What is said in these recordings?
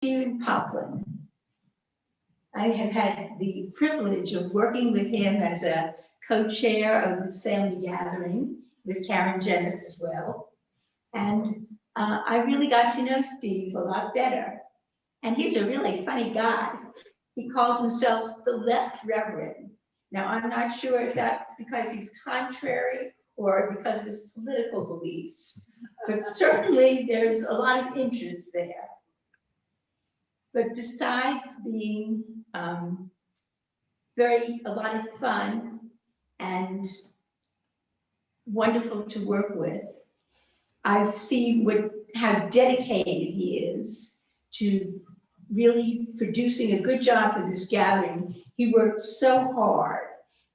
Stephen Poplin. I have had the privilege of working with him as a co-chair of this family gathering with Karen Jennis as well. And I really got to know Steve a lot better. And he's a really funny guy. He calls himself the Left Reverend. Now, I'm not sure if that's because he's contrary or because of his political beliefs, but certainly there's a lot of interest there. But besides being a lot of fun and wonderful to work with, I've seen how dedicated he is to really producing a good job for this gathering. He worked so hard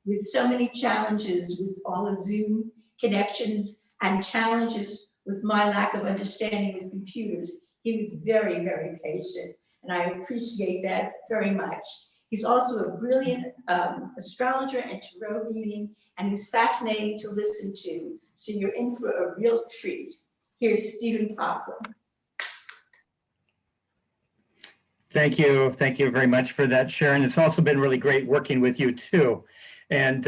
with so many challenges with all the Zoom connections and challenges with my lack of understanding with computers. He was very, very patient, and I appreciate that very much. He's also a brilliant astrologer and tarot reading, and he's fascinating to listen to. So you're in for a real treat. Here's Stephen Poplin. Thank you very much for that, Sharon. It's also been really great working with you too. And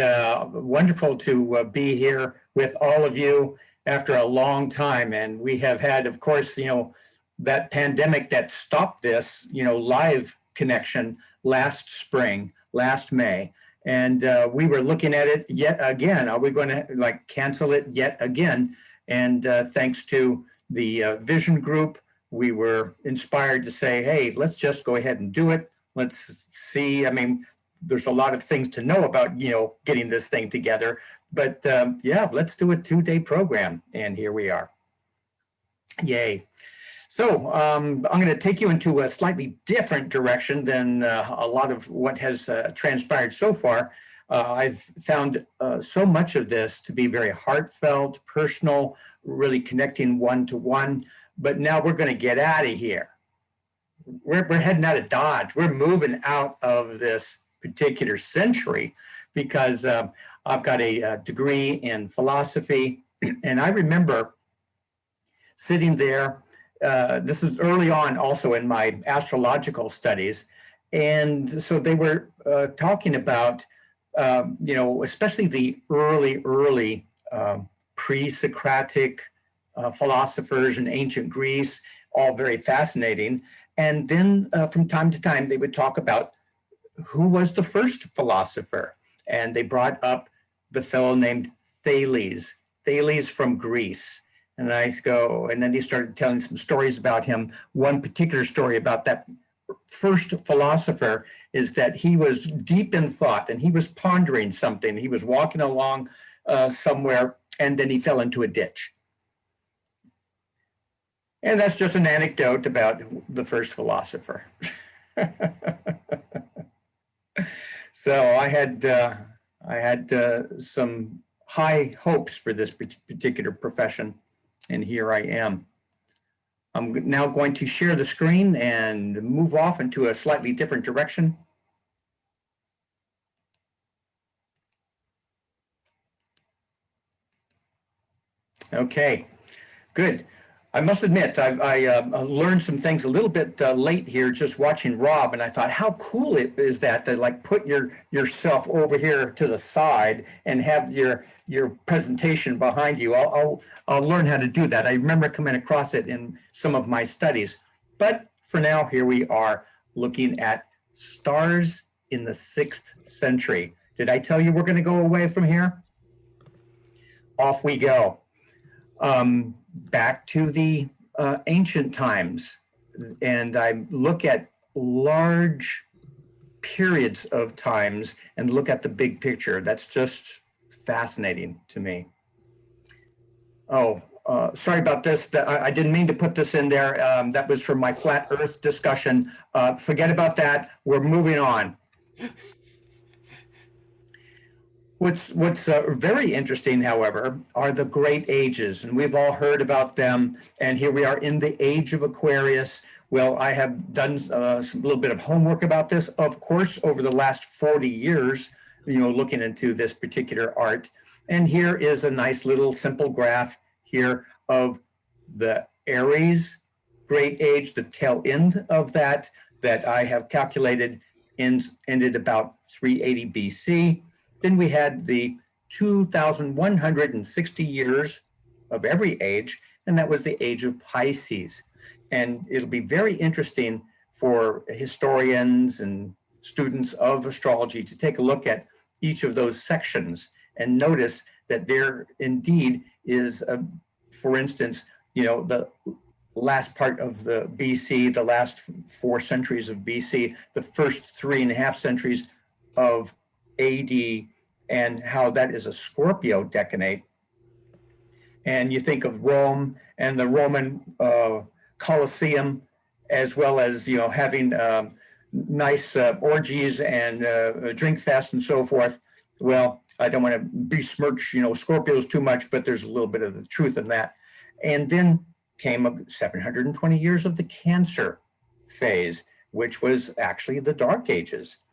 wonderful to be here with all of you after a long time. And we have had, of course, that pandemic that stopped this, live connection last spring, last May. And we were looking at it yet again. Are we going to cancel it yet again? And thanks to the Vision Group, we were inspired to say, hey, let's just go ahead and do it. Let's see. I mean, there's a lot of things to know about, getting this thing together. But yeah, let's do a 2-day program. And here we are. Yay. So I'm going to take you into a slightly different direction than a lot of what has transpired so far. I've found so much of this to be very heartfelt, personal, really connecting one-to-one. But now we're going to get out of here. We're heading out of Dodge. We're moving out of this particular century because I've got a degree in philosophy. And I remember sitting there. This is early on also in my astrological studies. And so they were talking about, especially the early pre-Socratic philosophers in ancient Greece, all very fascinating. And then from time to time, they would talk about who was the first philosopher. And they brought up the fellow named Thales from Greece. And I go, and then they started telling some stories about him. One particular story about that first philosopher is that he was deep in thought and he was pondering something. He was walking along somewhere and then he fell into a ditch. And that's just an anecdote about the first philosopher. So I had some high hopes for this particular profession, and here I am. I'm now going to share the screen and move off into a slightly different direction. Okay, good. I must admit, I learned some things a little bit late here just watching Rob, and I thought, how cool it is that to put yourself over here to the side and have your presentation behind you. I'll learn how to do that. I remember coming across it in some of my studies. But for now, here we are looking at stars in the 6th century. Did I tell you we're going to go away from here? Off we go. Back to the ancient times, and I look at large periods of times and look at the big picture. That's just fascinating to me. Oh, sorry about this. I didn't mean to put this in there. That was from my flat earth discussion. Forget about that. We're moving on. What's very interesting, however, are the great ages, and we've all heard about them. And here we are in the age of Aquarius. Well, I have done a little bit of homework about this, of course, over the last 40 years, looking into this particular art. And here is a nice little simple graph here of the Aries Great Age, the tail end of that I have calculated ended about 380 BC. Then we had the 2,160 years of every age, and that was the age of Pisces. And it'll be very interesting for historians and students of astrology to take a look at each of those sections and notice that there indeed is, for instance, the last part of the BC, the last 4 centuries of BC, the first 3.5 centuries of AD, and how that is a Scorpio decade. And you think of Rome and the Roman Colosseum, as well as having nice orgies and drink fests and so forth. Well, I don't want to besmirch Scorpios too much, but there's a little bit of the truth in that. And then came 720 years of the Cancer phase, which was actually the Dark Ages.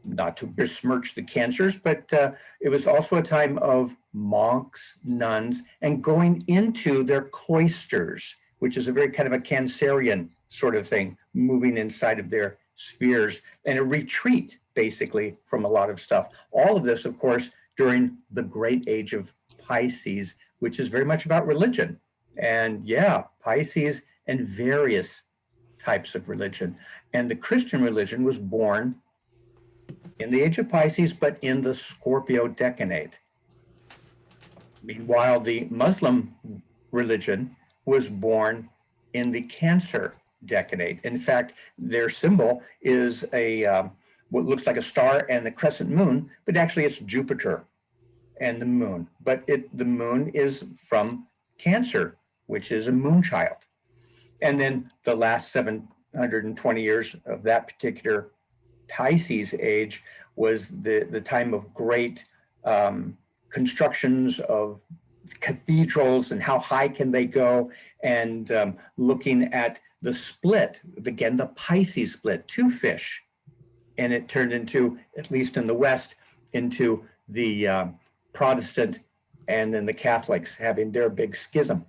Not to besmirch the Cancers, but it was also a time of monks, nuns, and going into their cloisters, which is a very kind of a Cancerian sort of thing, moving inside of their spheres, and a retreat basically from a lot of stuff. All of this, of course, during the Great Age of Pisces, which is very much about religion. And yeah, Pisces and various types of religion. And the Christian religion was born in the age of Pisces, but in the Scorpio decade. Meanwhile, the Muslim religion was born in the Cancer decade. In fact, their symbol is what looks like a star and the crescent moon, but actually it's Jupiter and the moon. But the moon is from Cancer, which is a moon child. And then the last 720 years of that particular Pisces age was the time of great constructions of cathedrals and how high can they go, and looking at the split, again, the Pisces split, 2 fish. And it turned into, at least in the West, into the Protestant and then the Catholics having their big schism.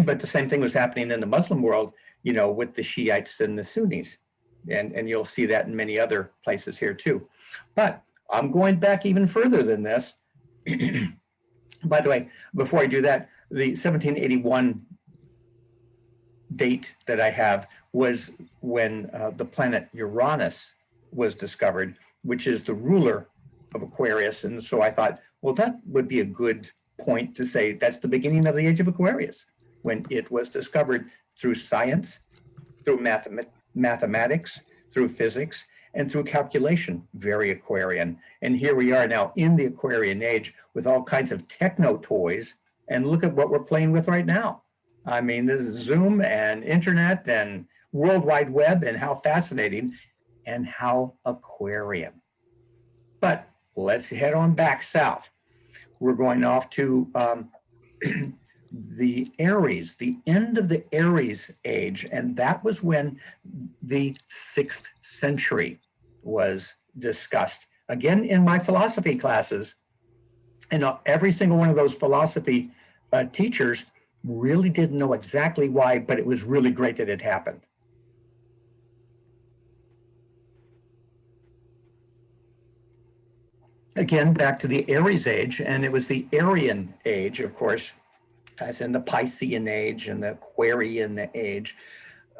But the same thing was happening in the Muslim world, with the Shiites and the Sunnis. And you'll see that in many other places here too. But I'm going back even further than this. By the way, before I do that, the 1781 date that I have was when the planet Uranus was discovered, which is the ruler of Aquarius. And so I thought, well, that would be a good point to say that's the beginning of the age of Aquarius, when it was discovered through science, through mathematics, through physics, and through calculation. Very Aquarian. And here we are now in the Aquarian age with all kinds of techno toys. And look at what we're playing with right now. I mean, this is Zoom and internet and World Wide Web, and how fascinating and how Aquarian. But let's head on back south. We're going off to the Aries, the end of the Aries age, and that was when the 6th century was discussed. Again, in my philosophy classes, and every single one of those philosophy teachers really didn't know exactly why, but it was really great that it happened. Again, back to the Aries age, and it was the Aryan age, of course, as in the Piscean age and the Aquarian age.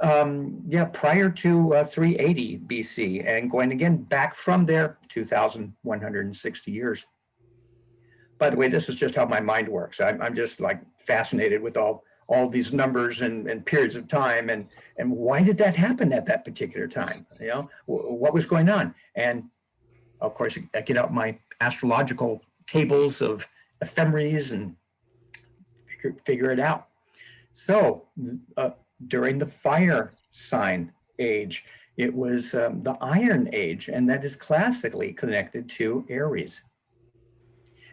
Prior to 380 BC, and going again back from there, 2,160 years. By the way, this is just how my mind works. I'm just like fascinated with all these numbers and periods of time, and why did that happen at that particular time? What was going on? And of course, I get out my astrological tables of ephemeris and figure it out. So during the fire sign age, it was the Iron Age, and that is classically connected to Aries.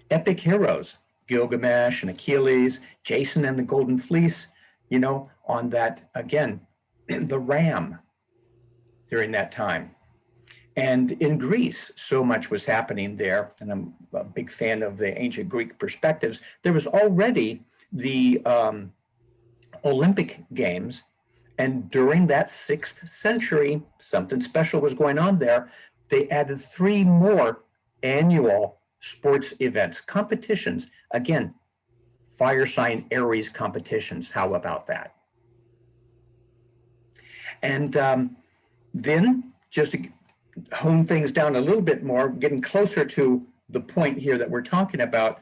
Epic heroes, Gilgamesh and Achilles, Jason and the Golden Fleece, on that, again, the ram during that time. And in Greece, so much was happening there, and I'm a big fan of the ancient Greek perspectives. There was already the Olympic Games, And during that 6th century, something special was going on there. They added 3 more annual sports events, competitions. Again, fire sign Aries competitions. How about that? And then just to hone things down a little bit more, getting closer to the point here that we're talking about,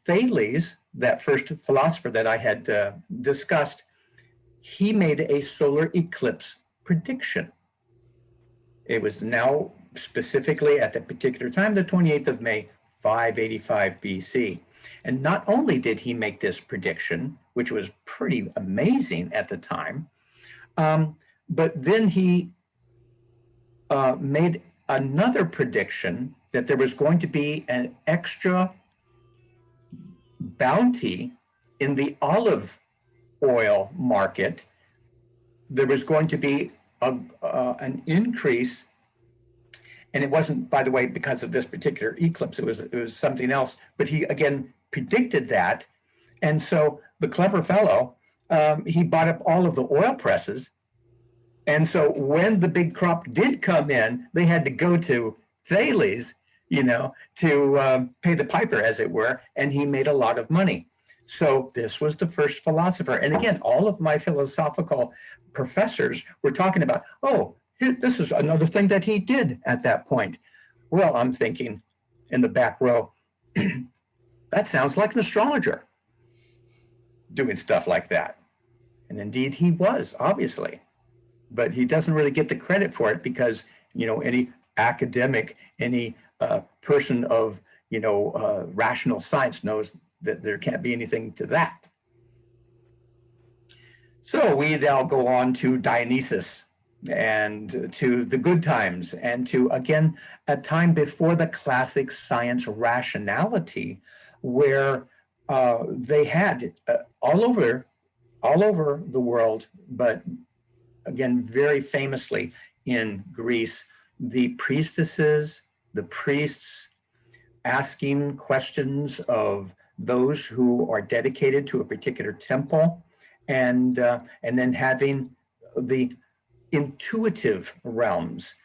Thales, that first philosopher that I had discussed, he made a solar eclipse prediction. It was now specifically at that particular time, the 28th of May, 585 BC. And not only did he make this prediction, which was pretty amazing at the time, but then he made another prediction that there was going to be an extra bounty in the olive oil market. There was going to be an increase, and it wasn't, by the way, because of this particular eclipse. It was something else. But he again predicted that, and so the clever fellow, he bought up all of the oil presses, and so when the big crop did come in, they had to go to Thales, to pay the piper, as it were, and he made a lot of money. So this was the first philosopher. And again, all of my philosophical professors were talking about, oh, this is another thing that he did at that point. Well, I'm thinking in the back row, that sounds like an astrologer doing stuff like that. And indeed he was, obviously, but he doesn't really get the credit for it because, any academic, any person of, rational science knows that there can't be anything to that. So we now go on to Dionysus and to the good times and to, again, a time before the classic science rationality, where they had all over the world, but again, very famously in Greece, the priestesses, the priests asking questions of those who are dedicated to a particular temple, and then having the intuitive realms,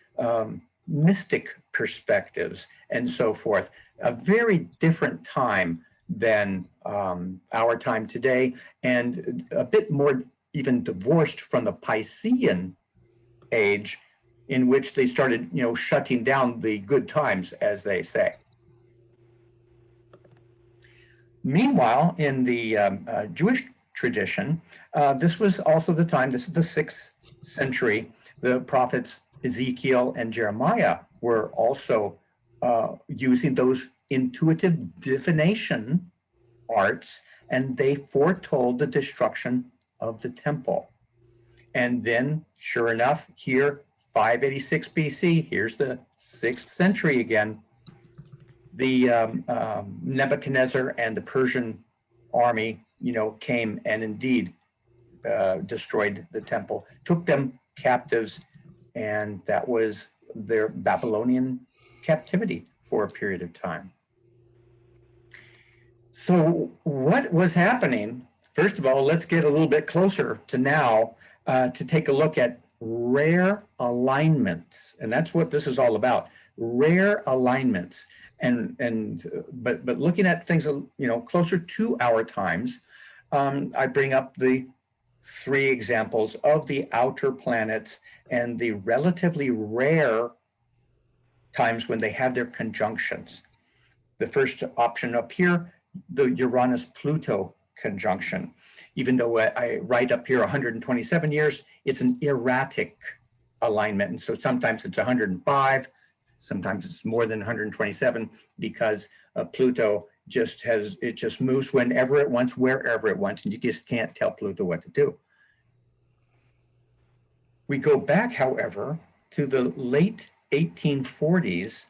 mystic perspectives, and so forth. A very different time than our time today, and a bit more even divorced from the Piscean age, in which they started, shutting down the good times, as they say. Meanwhile, in the Jewish tradition, this was also the time, this is the 6th century, the prophets Ezekiel and Jeremiah were also using those intuitive divination arts, and they foretold the destruction of the temple. And then, sure enough, here, 586 BC, here's the 6th century again, the Nebuchadnezzar and the Persian army, came and indeed destroyed the temple, took them captives, and that was their Babylonian captivity for a period of time. So what was happening? First of all, let's get a little bit closer to now to take a look at rare alignments, and that's what this is all about. Rare alignments. But looking at things, closer to our times, I bring up the 3 examples of the outer planets and the relatively rare times when they have their conjunctions. The first option up here, the Uranus-Pluto conjunction. Even though I write up here 127 years, it's an erratic alignment. And so sometimes it's 105, sometimes it's more than 127, because Pluto just moves whenever it wants, wherever it wants, and you just can't tell Pluto what to do. We go back, however, to the late 1840s,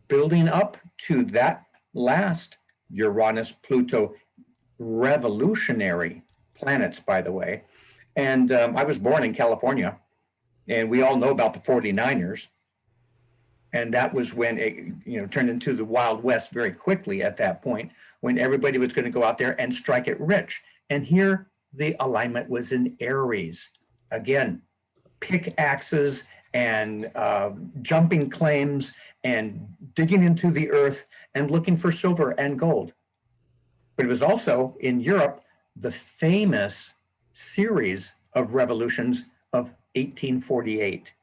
building up to that last Uranus-Pluto revolutionary planets, by the way. And I was born in California, and we all know about the 49ers. And that was when it turned into the Wild West very quickly at that point, when everybody was going to go out there and strike it rich. And here the alignment was in Aries, again, pickaxes and jumping claims and digging into the earth and looking for silver and gold. But it was also in Europe, the famous series of revolutions of 1848,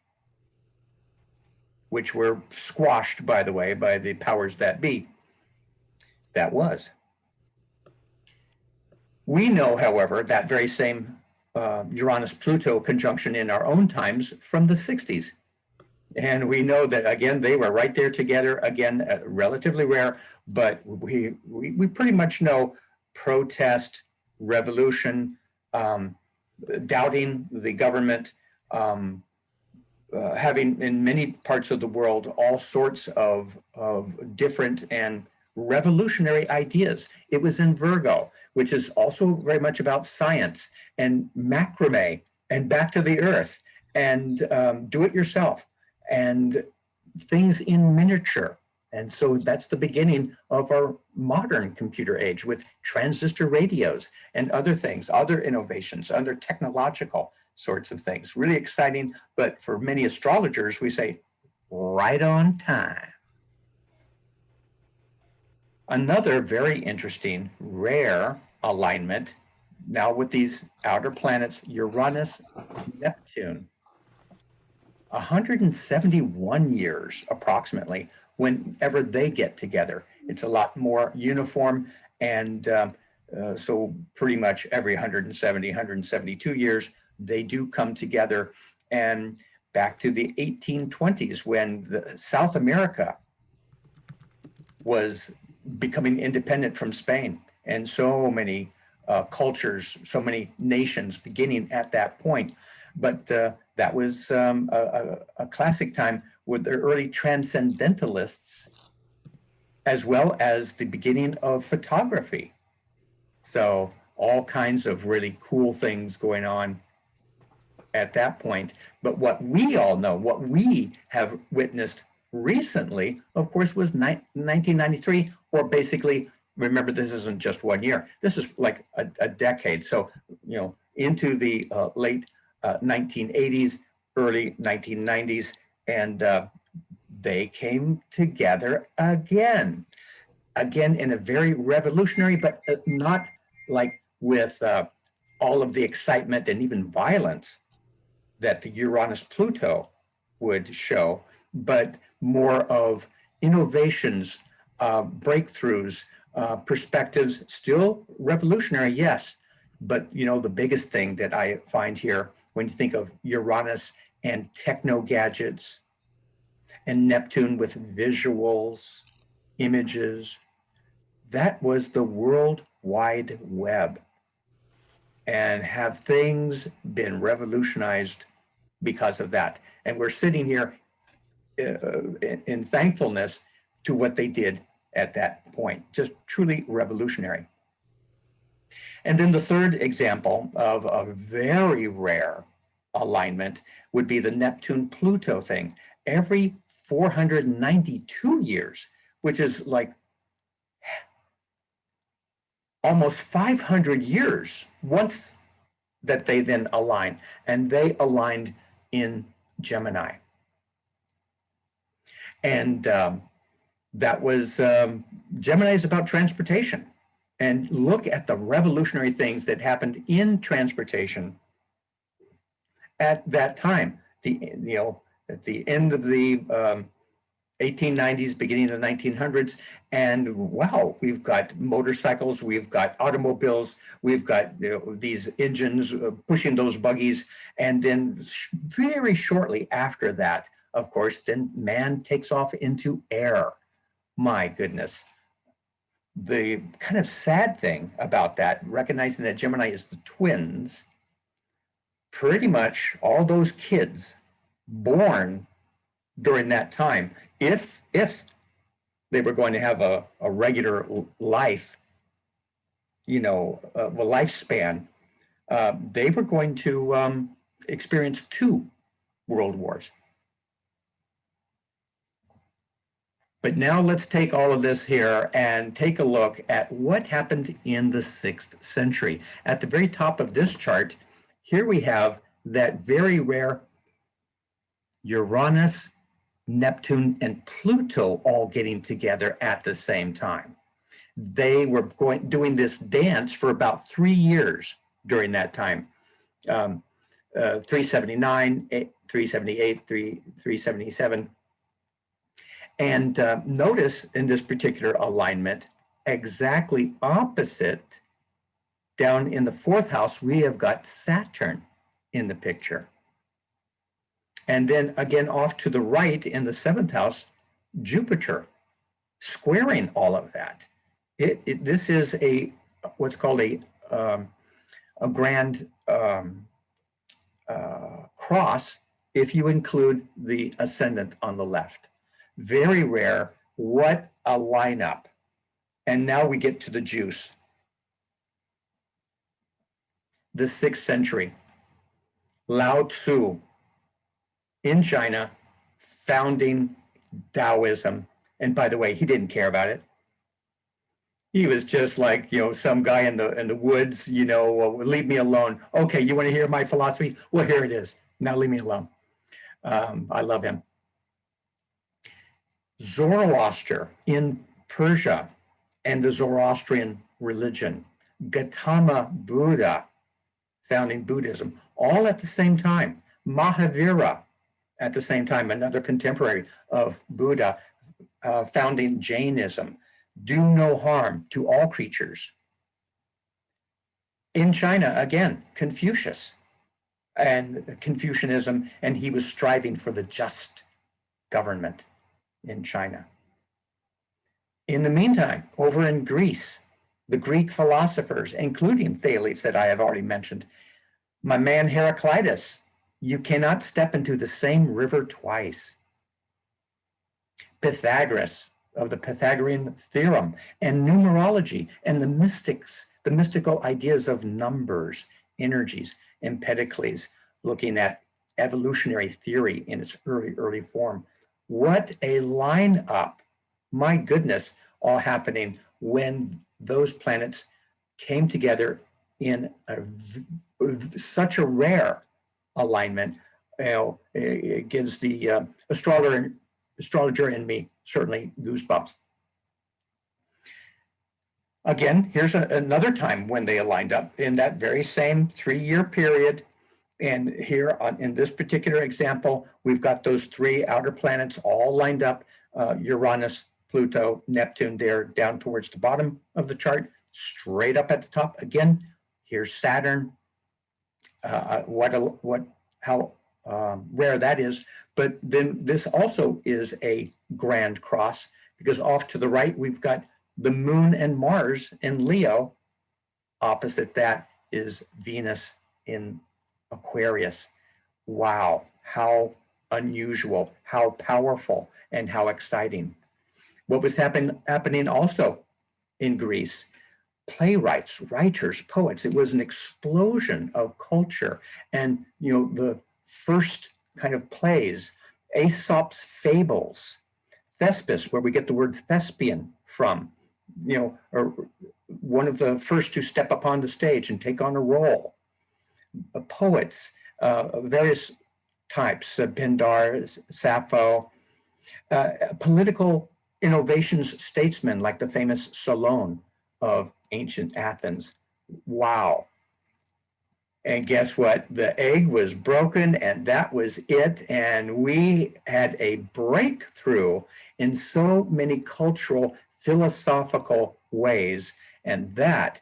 which were squashed, by the way, by the powers that be. That was. We know, however, that very same Uranus-Pluto conjunction in our own times from the 60s. And we know that, again, they were right there together, again, relatively rare, but we pretty much know protest, revolution, doubting the government, having in many parts of the world all sorts of different and revolutionary ideas. It was in Virgo, which is also very much about science and macrame and back to the earth and do it yourself and things in miniature. And so that's the beginning of our modern computer age with transistor radios and other things, other innovations, other technological sorts of things. Really exciting, but for many astrologers, we say, right on time. Another very interesting, rare alignment, now with these outer planets, Uranus, Neptune. 171 years approximately whenever they get together. It's a lot more uniform, and so pretty much every 170, 172 years, they do come together. And back to the 1820s when South America was becoming independent from Spain, and so many cultures, so many nations beginning at that point. But that was a classic time with the early transcendentalists, as well as the beginning of photography. So all kinds of really cool things going on at that point. But what we all know, what we have witnessed recently, of course, was 1993, or basically, remember, this isn't just 1 year. This is like a decade. So, you know, into the late 1980s, early 1990s, and they came together again in a very revolutionary, but not like with all of the excitement and even violence that the Uranus-Pluto would show, but more of innovations, breakthroughs, perspectives, still revolutionary, yes. But, you know, the biggest thing that I find here when you think of Uranus and techno gadgets and Neptune with visuals, images, that was the World Wide Web. And have things been revolutionized because of that? And we're sitting here in thankfulness to what they did at that point, just truly revolutionary. And then the third example of a very rare alignment would be the Neptune-Pluto thing. Every 492 years, which is like almost 500 years once that they then align, and they aligned in Gemini. And that was, Gemini is about transportation. And look at the revolutionary things that happened in transportation at that time. At the end of the 1890s, beginning of the 1900s, and wow, we've got motorcycles, we've got automobiles, we've got these engines pushing those buggies, and then very shortly after that, of course, then man takes off into air. My goodness. The kind of sad thing about that, recognizing that Gemini is the twins, pretty much all those kids born during that time, if they were going to have a regular life, a lifespan, they were going to experience 2 world wars. But now let's take all of this here and take a look at what happened in the 6th century. At the very top of this chart, here we have that very rare Uranus, Neptune, and Pluto all getting together at the same time. They were doing this dance for about 3 years during that time. 379, 378, 377. And notice in this particular alignment, exactly opposite, down in the 4th house, we have got Saturn in the picture. And then again, off to the right in the 7th house, Jupiter squaring all of that. This is what's called a grand cross if you include the ascendant on the left. Very rare. What a lineup. And now we get to the juice. The 6th century. Lao Tzu in China, founding Taoism. And by the way, he didn't care about it. He was just like, some guy in the woods, leave me alone. Okay, you want to hear my philosophy? Well, here it is. Now leave me alone. I love him. Zoroaster in Persia and the Zoroastrian religion. Gautama Buddha founding Buddhism, all at the same time. Mahavira at the same time, another contemporary of Buddha, founding Jainism. Do no harm to all creatures. In China, again, Confucius and Confucianism, and he was striving for the just government in China. In the meantime, over in Greece, the Greek philosophers, including Thales that I have already mentioned, my man Heraclitus, you cannot step into the same river twice. Pythagoras of the Pythagorean theorem and numerology and the mystical ideas of numbers, energies, Empedocles, looking at evolutionary theory in its early form. What a lineup. My goodness, all happening when those planets came together in such a rare alignment. It gives the astrologer in me certainly goosebumps. Again, here's another time when they aligned up in that very same 3-year period. And here in this particular example, we've got those 3 outer planets all lined up, Uranus, Pluto, Neptune there down towards the bottom of the chart, straight up at the top. Again, here's Saturn. How rare that is. But then this also is a grand cross, because off to the right, we've got the Moon and Mars in Leo. Opposite that is Venus in Aquarius. Wow, how unusual, how powerful, and how exciting. What was happening also in Greece? Playwrights, writers, poets. It was an explosion of culture. And, the first kind of plays, Aesop's fables, Thespis, where we get the word thespian from, or one of the first to step upon the stage and take on a role. Poets, various types, Pindar, Sappho, political innovations, statesmen like the famous Solon of ancient Athens. Wow. And guess what? The egg was broken, and that was it. And we had a breakthrough in so many cultural, philosophical ways. And that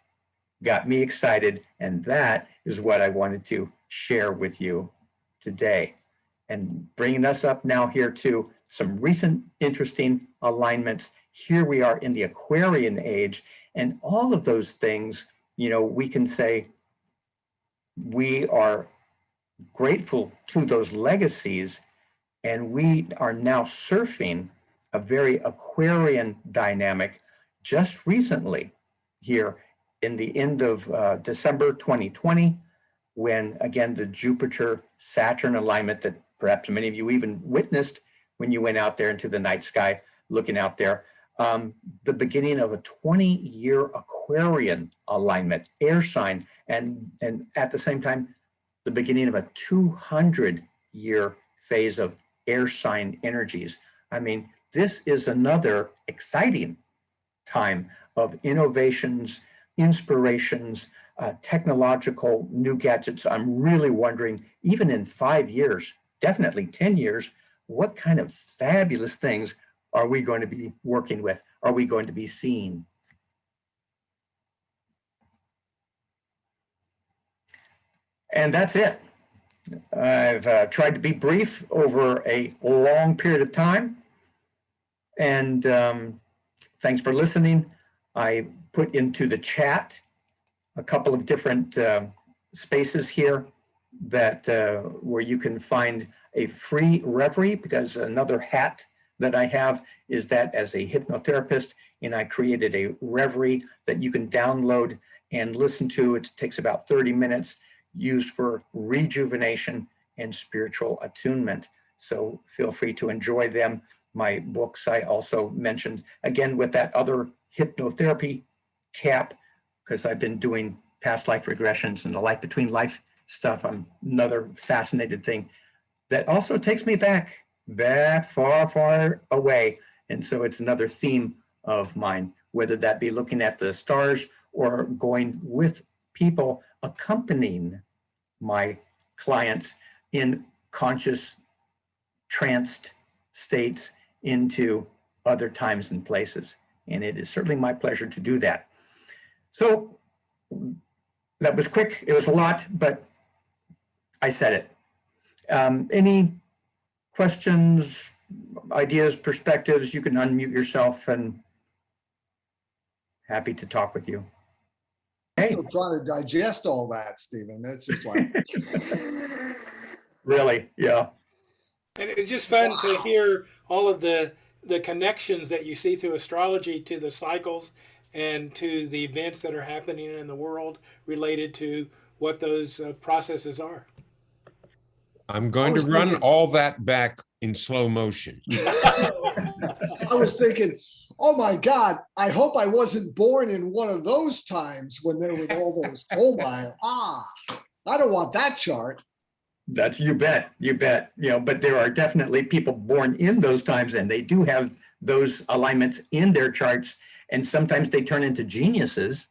got me excited. And that is what I wanted to share with you today. And bringing us up now here to some recent interesting alignments. Here we are in the Aquarian age, and all of those things, we can say we are grateful to those legacies, and we are now surfing a very Aquarian dynamic just recently here in the end of December 2020, when again the Jupiter-Saturn alignment that perhaps many of you even witnessed when you went out there into the night sky looking out there, the beginning of a 20-year Aquarian alignment, air sign, and at the same time, the beginning of a 200-year phase of air sign energies. I mean, this is another exciting time of innovations, inspirations, technological new gadgets. I'm really wondering, even in 5 years, definitely 10 years, what kind of fabulous things are we going to be working with? Are we going to be seeing? And that's it. I've tried to be brief over a long period of time. And thanks for listening. I put into the chat a couple of different spaces here that where you can find a free reverie, because another hat that I have is that as a hypnotherapist, and I created a reverie that you can download and listen to. It takes about 30 minutes, used for rejuvenation and spiritual attunement. So feel free to enjoy them. My books I also mentioned, again, with that other hypnotherapy cap, because I've been doing past life regressions and the life between life stuff. Another fascinated thing that also takes me back far, far away. And so it's another theme of mine, whether that be looking at the stars or going with people, accompanying my clients in conscious tranced states into other times and places. And it is certainly my pleasure to do that. So that was quick. It was a lot, but I said it. Any questions, ideas, perspectives? You can unmute yourself, and happy to talk with you. Hey. I'm still trying to digest all that, Stephen. It's just like Really, yeah. And it's just fun to hear all of the connections that you see through astrology to the cycles and to the events that are happening in the world related to what those processes are. I'm going to run all that back in slow motion. I was thinking, oh my God, I hope I wasn't born in one of those times when there were all those, oh my, I don't want that chart. That's, you bet, you bet. You know, but there are definitely people born in those times, and they do have those alignments in their charts, and sometimes they turn into geniuses,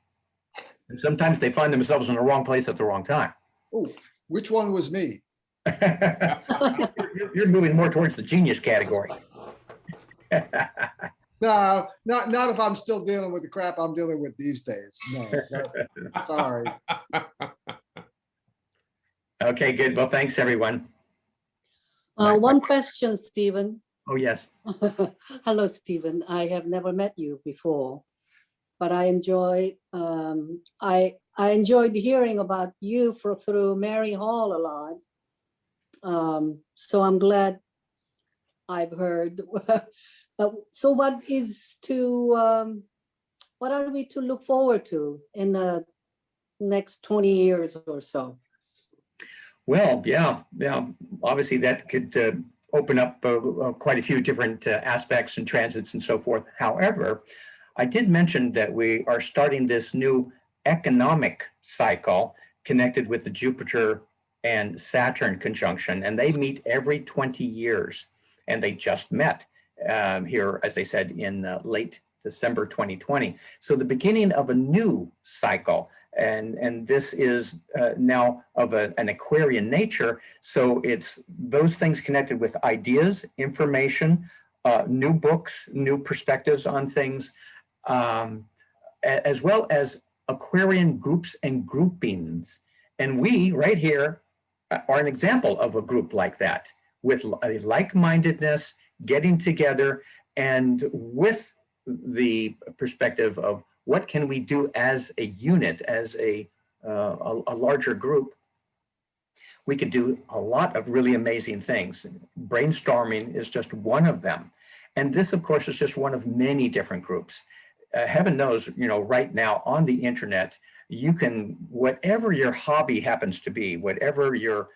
and sometimes they find themselves in the wrong place at the wrong time. Oh, which one was me? You're moving more towards the genius category. No, not if I'm still dealing with the crap I'm dealing with these days. No, sorry. Okay, good. Well, thanks, everyone. One question, Stephen. Oh, yes. Hello, Stephen. I have never met you before, but I enjoyed hearing about you through Mary Hall a lot. So I'm glad I've heard. So what are we to look forward to in the next 20 years or so? Well, yeah. Obviously, that could open up quite a few different aspects and transits and so forth. However, I did mention that we are starting this new economic cycle connected with the Jupiter and Saturn conjunction, and they meet every 20 years. And they just met here, as I said, in late December 2020. So the beginning of a new cycle. And this is now of an Aquarian nature. So it's those things connected with ideas, information, new books, new perspectives on things, as well as Aquarian groups and groupings. And we right here are an example of a group like that, with a like-mindedness, getting together, and with the perspective of what can we do as a unit, as a larger group. We could do a lot of really amazing things. Brainstorming is just one of them. And this, of course, is just one of many different groups. Heaven knows, right now on the internet, you can, whatever your hobby happens to be, whatever your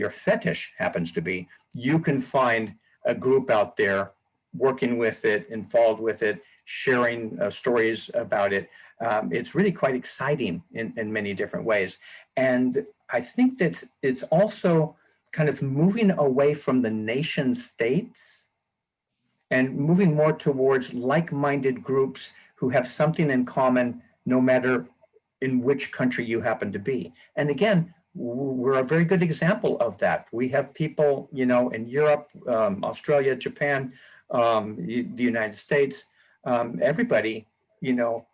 fetish happens to be, you can find a group out there working with it, involved with it, sharing stories about it. It's really quite exciting in many different ways. And I think that it's also kind of moving away from the nation states and moving more towards like-minded groups who have something in common, no matter in which country you happen to be. And again, we're a very good example of that. We have people, you know, in Europe, Australia, Japan, the United States, everybody, you know,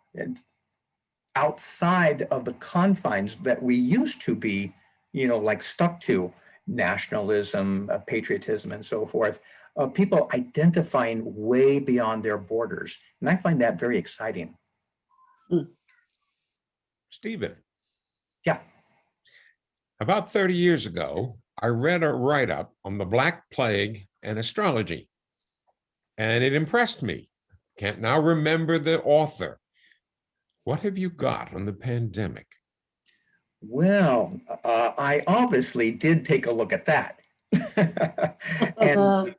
outside of the confines that we used to be, you know, like stuck to nationalism, patriotism, and so forth. People identifying way beyond their borders. And I find that very exciting. Stephen. Yeah. About 30 years ago, I read a write-up on the Black Plague and astrology, and it impressed me. Can't now remember the author. What have you got on the pandemic? Well, I obviously did take a look at that. And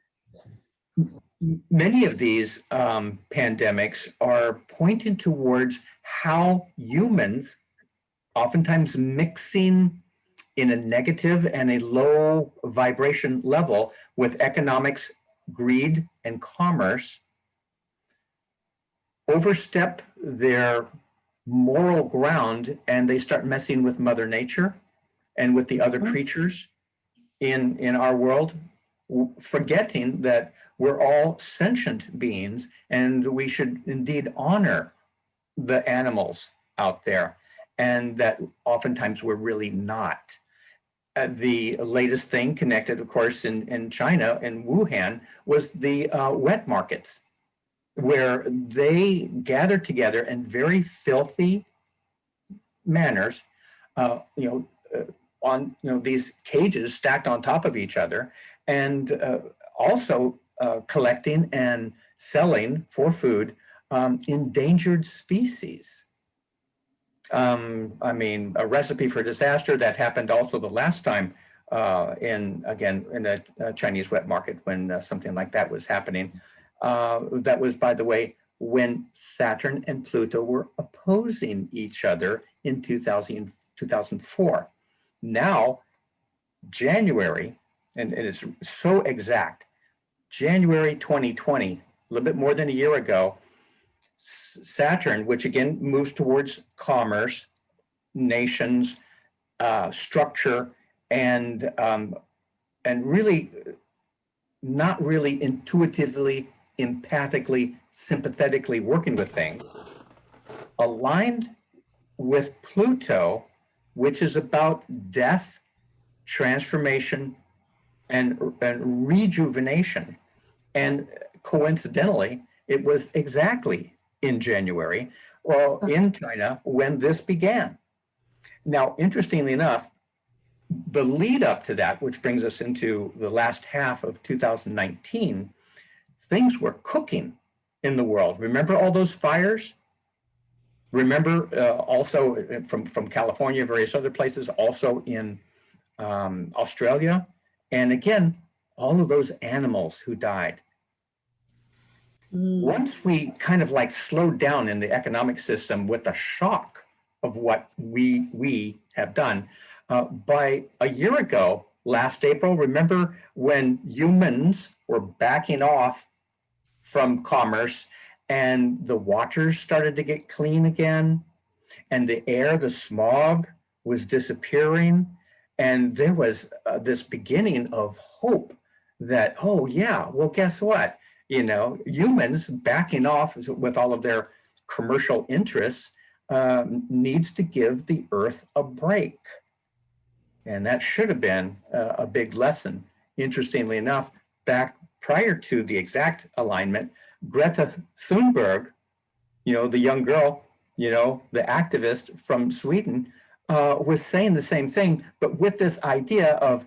many of these pandemics are pointing towards how humans, oftentimes mixing in a negative and a low vibration level with economics, greed, and commerce, overstep their moral ground and they start messing with Mother Nature and with the other creatures in our world, forgetting that we're all sentient beings and we should indeed honor the animals out there, and that oftentimes we're really not. The latest thing connected, of course, in China, in Wuhan, was the wet markets, where they gathered together in very filthy manners, on these cages stacked on top of each other, and also collecting and selling for food endangered species. I mean, a recipe for disaster that happened also the last time in a Chinese wet market when something like that was happening. That was, by the way, when Saturn and Pluto were opposing each other in 2004. Now, January, and it's so exact, January 2020, a little bit more than a year ago, Saturn, which again moves towards commerce, nations, structure, and really not really intuitively, empathically, sympathetically working with things, aligned with Pluto, which is about death, transformation, and rejuvenation. And coincidentally, it was exactly in January, well, in China, when this began. Now, interestingly enough, the lead up to that, which brings us into the last half of 2019, things were cooking in the world. Remember all those fires? Remember also from California, various other places, also in Australia. And again, all of those animals who died. Once we kind of like slowed down in the economic system with the shock of what we have done, by a year ago, last April, remember when humans were backing off from commerce and the waters started to get clean again, and the air, the smog was disappearing, and there was this beginning of hope that, oh yeah, well, guess what? You know, humans backing off with all of their commercial interests needs to give the earth a break. And that should have been a big lesson. Interestingly enough, back prior to the exact alignment, Greta Thunberg, you know, the young girl, you know, the activist from Sweden, was saying the same thing, but with this idea of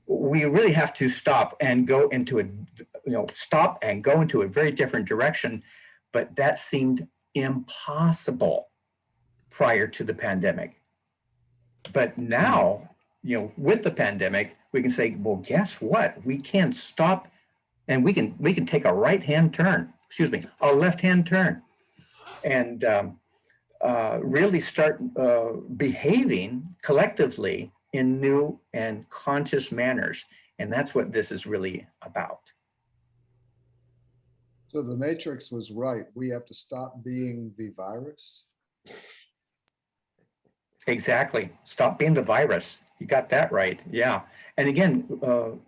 we really have to stop and go into a very different direction. But that seemed impossible prior to the pandemic. But now, you know, with the pandemic, we can say, well, guess what? We can stop and we can take a right-hand turn, a left-hand turn, and really start behaving collectively in new and conscious manners. And that's what this is really about. So the Matrix was right. We have to stop being the virus. Exactly. Stop being the virus. You got that right. Yeah. And again,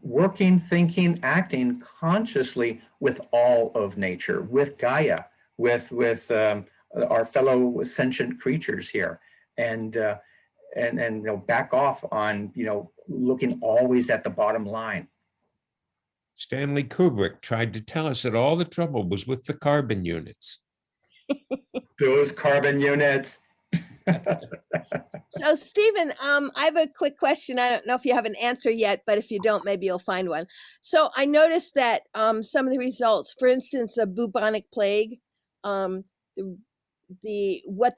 working, thinking, acting consciously with all of nature, with Gaia, with our fellow sentient creatures here, and back off on looking always at the bottom line. Stanley Kubrick tried to tell us that all the trouble was with the carbon units. Those carbon units. So, Stephen, I have a quick question. I don't know if you have an answer yet, but if you don't, maybe you'll find one. So, I noticed that some of the results, for instance, a bubonic plague, what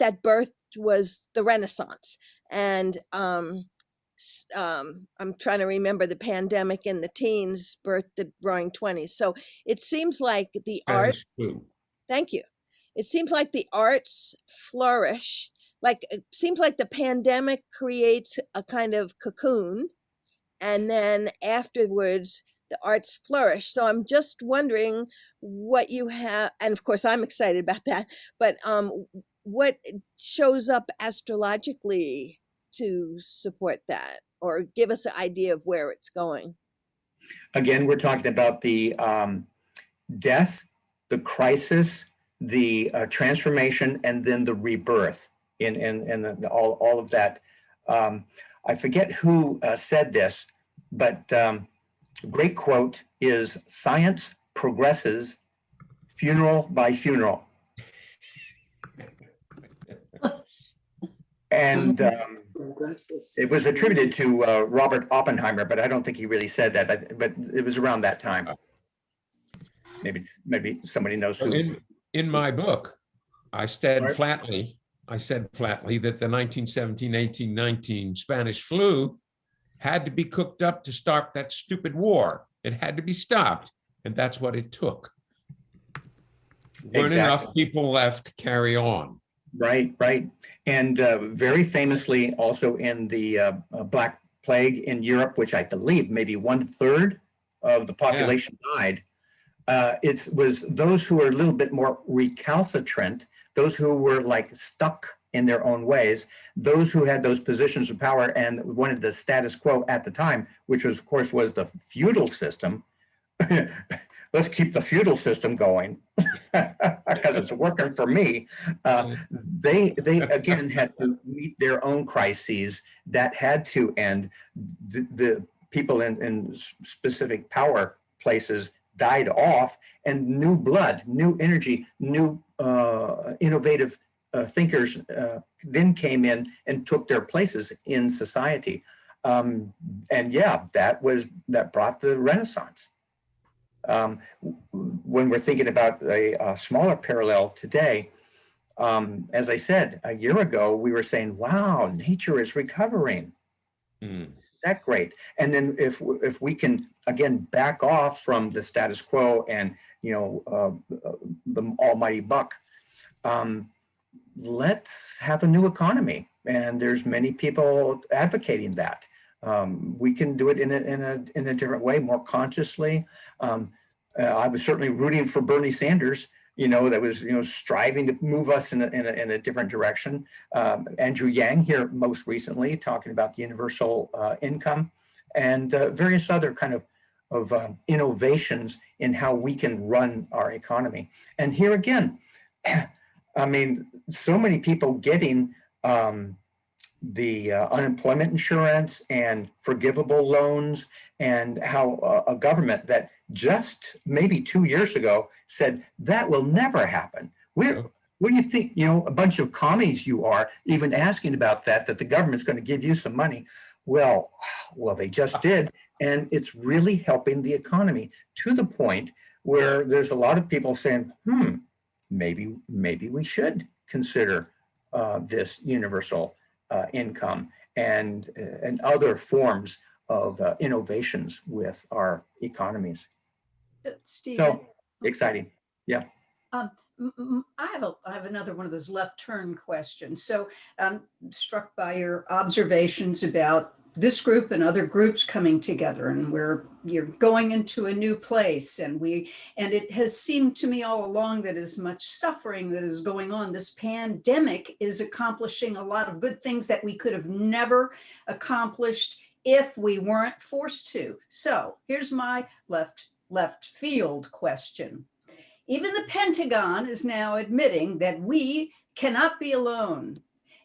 that birthed was the Renaissance, and I'm trying to remember the pandemic in the teens birthed the Roaring Twenties. So, it seems like the art. Spanish flu. Thank you. It seems like the arts flourish. Like it seems like the pandemic creates a kind of cocoon, and then afterwards the arts flourish. So I'm just wondering what you have, and of course I'm excited about that. But what shows up astrologically to support that, or give us an idea of where it's going? Again, we're talking about the death, the crisis, the transformation, and then the rebirth in all of that. I forget who said this, but a great quote is, "Science progresses funeral by funeral." And it was attributed to Robert Oppenheimer, but I don't think he really said that. But it was around that time. Maybe somebody knows who. In my book, I said flatly that the 1917-18-19 Spanish flu had to be cooked up to start that stupid war. It had to be stopped, and that's what it took. Weren't enough people left to carry on. Right. And very famously also in the Black Plague in Europe, which I believe maybe 1/3 of the population died. It was those who were a little bit more recalcitrant, those who were like stuck in their own ways, those who had those positions of power and wanted the status quo at the time, which was, of course, was the feudal system. Let's keep the feudal system going because it's working for me. They again had to meet their own crises that had to end. The people in specific power places died off, and new blood, new energy, new innovative thinkers then came in and took their places in society. And yeah, that brought the Renaissance. When we're thinking about a smaller parallel today, as I said, a year ago, we were saying, wow, nature is recovering. That great. And then if we can again back off from the status quo and the almighty buck, let's have a new economy. And there's many people advocating that. We can do it in a different way, more consciously. I was certainly rooting for Bernie Sanders, that was striving to move us in a different direction. Andrew Yang here most recently talking about the universal income and various other kind of innovations in how we can run our economy. And here again, I mean, so many people getting the unemployment insurance and forgivable loans, and how a government that just maybe 2 years ago said that will never happen. What do you think, a bunch of commies you are, even asking about that the government's going to give you some money? Well, they just did. And it's really helping the economy to the point where there's a lot of people saying, maybe we should consider this universal income and other forms of innovations with our economies. Stephen, So exciting. Yeah. I have another one of those left turn questions. So struck by your observations about this group and other groups coming together, and you're going into a new place, and it has seemed to me all along that as much suffering that is going on, this pandemic is accomplishing a lot of good things that we could have never accomplished if we weren't forced to. So here's my left field question. Even the Pentagon is now admitting that we cannot be alone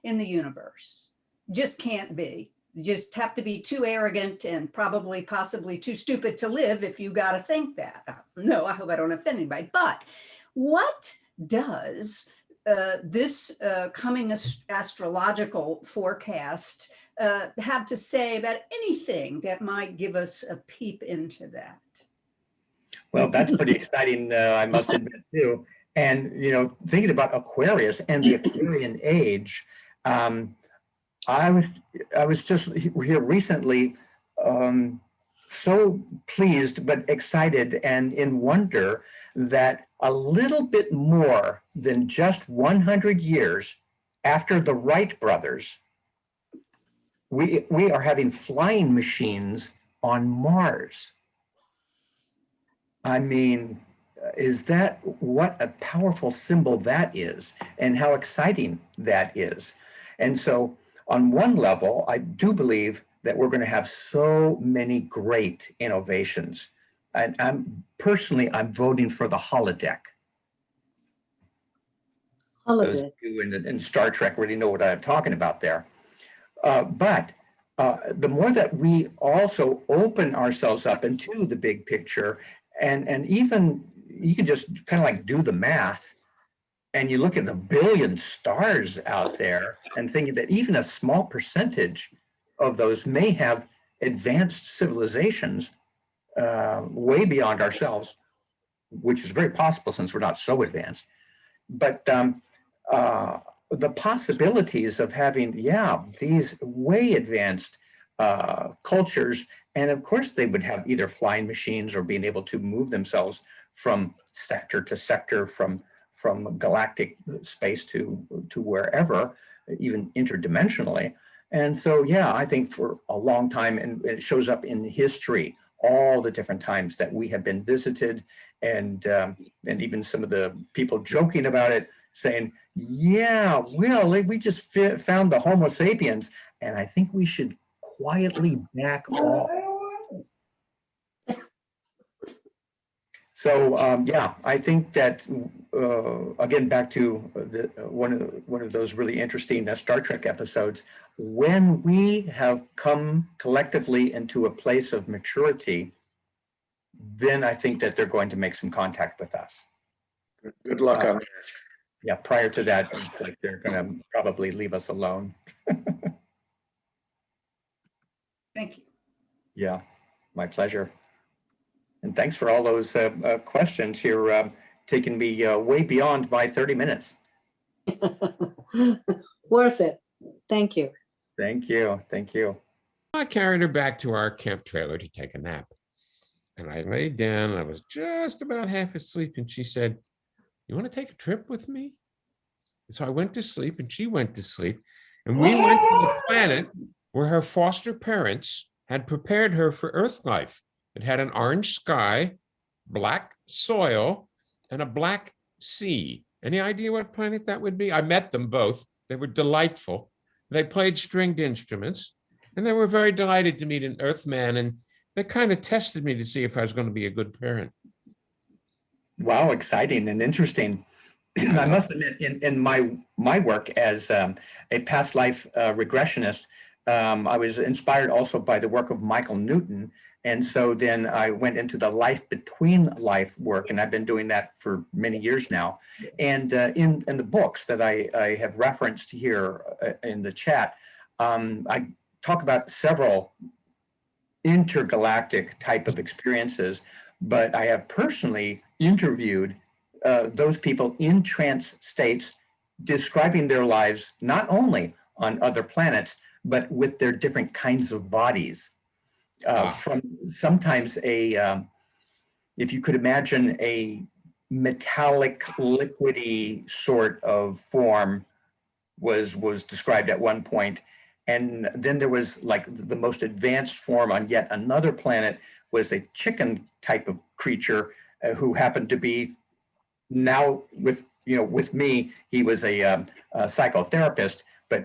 in the universe. Just can't be. You just have to be too arrogant and probably possibly too stupid to live if you got to think that. No, I hope I don't offend anybody. But what does this coming astrological forecast have to say about anything that might give us a peep into that? Well, that's pretty exciting, I must admit too. And, you know, thinking about Aquarius and the Aquarian age, I was just here recently, so pleased but excited and in wonder that a little bit more than just 100 years after the Wright brothers, we are having flying machines on Mars. I mean, is that what a powerful symbol that is, and how exciting that is? And so on one level, I do believe that we're going to have so many great innovations. And I'm voting for the holodeck. Those who in Star Trek really know what I'm talking about there. But the more that we also open ourselves up into the big picture, and even you can just kind of like do the math, and you look at the billion stars out there and thinking that even a small percentage of those may have advanced civilizations way beyond ourselves, which is very possible since we're not so advanced. But the possibilities of having, these way advanced cultures, and of course they would have either flying machines or being able to move themselves from sector to sector, from galactic space to wherever, even interdimensionally. And so, I think for a long time, and it shows up in history, all the different times that we have been visited, and even some of the people joking about it, saying, we just found the Homo sapiens, and I think we should quietly back off. So I think that again, back to one of those really interesting Star Trek episodes, when we have come collectively into a place of maturity, then I think that they're going to make some contact with us. Good luck on that. Yeah, prior to that, it's like they're going to probably leave us alone. Thank you. Yeah, my pleasure. And thanks for all those questions. You're taking me way beyond my 30 minutes. Worth it. Thank you. Thank you. Thank you. I carried her back to our camp trailer to take a nap. And I laid down, and I was just about half asleep. And she said, "You want to take a trip with me?" And so I went to sleep, and she went to sleep. And we went to the planet where her foster parents had prepared her for Earth life. It had an orange sky, black soil, and a black sea. Any idea what planet that would be? I met them both. They were delightful. They played stringed instruments, and they were very delighted to meet an Earthman, and they kind of tested me to see if I was going to be a good parent. Wow, exciting and interesting. I must admit, in my work as a past life regressionist, I was inspired also by the work of Michael Newton. And so then I went into the life between life work, and I've been doing that for many years now. And in the books that I have referenced here in the chat, I talk about several intergalactic type of experiences, but I have personally interviewed those people in trance states describing their lives not only on other planets, but with their different kinds of bodies. From sometimes if you could imagine a metallic liquidy sort of form was described at one point, And then there was like the most advanced form on yet another planet was a chicken type of creature who happened to be now with me. He was a psychotherapist, but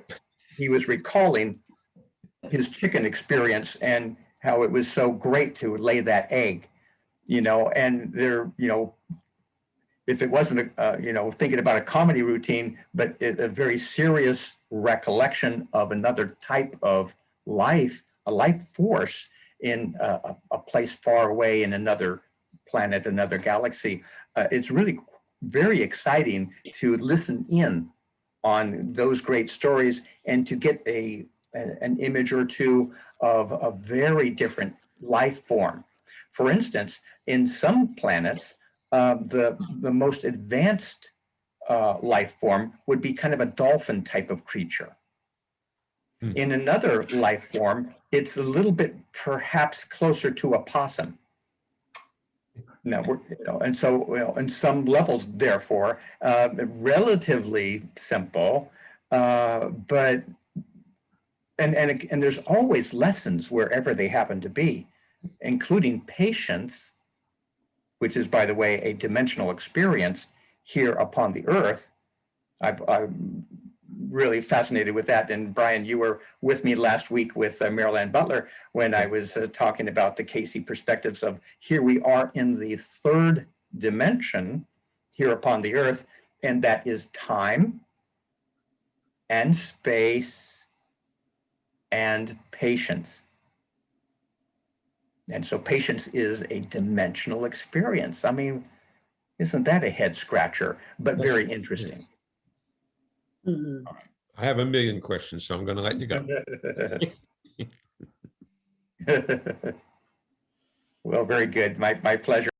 he was recalling his chicken experience and how it was so great to lay that egg, and there, if it wasn't, thinking about a comedy routine, but a very serious recollection of another type of life, a life force in a place far away in another planet, another galaxy. It's really very exciting to listen in on those great stories and to get an image or two of a very different life form. For instance, in some planets, the most advanced life form would be kind of a dolphin type of creature. In another life form, it's a little bit perhaps closer to a possum. Now, and so in some levels, therefore, relatively simple, but and there's always lessons wherever they happen to be, including patience, which is, by the way, a dimensional experience here upon the earth. I'm really fascinated with that. And Brian, you were with me last week with Marilyn Butler when I was talking about the Casey perspectives of here we are in the third dimension here upon the earth, and that is time and space and patience. And so patience is a dimensional experience. I mean, isn't that a head scratcher, but very interesting? Mhm. I have a million questions, so I'm going to let you go. Well, very good. My pleasure.